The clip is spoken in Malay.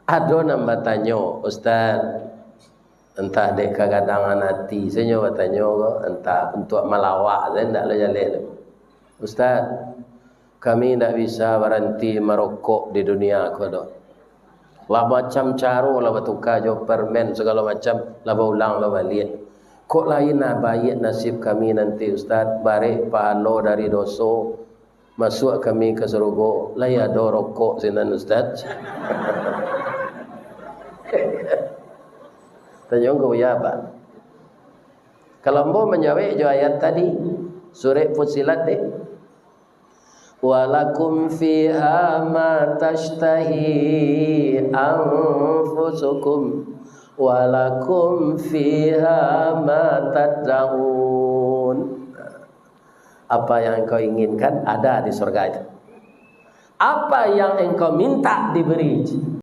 Ada nambah tanya, Ustaz, entah dek kadang hati, saya nyoba tanya ko, entah untuk melawak, saya tidak boleh jalan. Ustaz, kami tidak bisa berhenti merokok di dunia ko dok. Lah macam caro lah bertukar jo permen segala macam, lah berulang lah balik. Kok lain lah baik nasib kami nanti Ustaz, barik pahala dari dosa, masuk kami ke surga, lah ya ada rokok sinan Ustaz. Tanya kau ya apa? Kalau mau menjawab jo ayat tadi, surah Fussilat deh. Walakum fiha ma tashtahi anfusukum walakum fiha ma tad'un. Apa yang engkau inginkan ada di surga itu. Apa yang engkau minta diberi.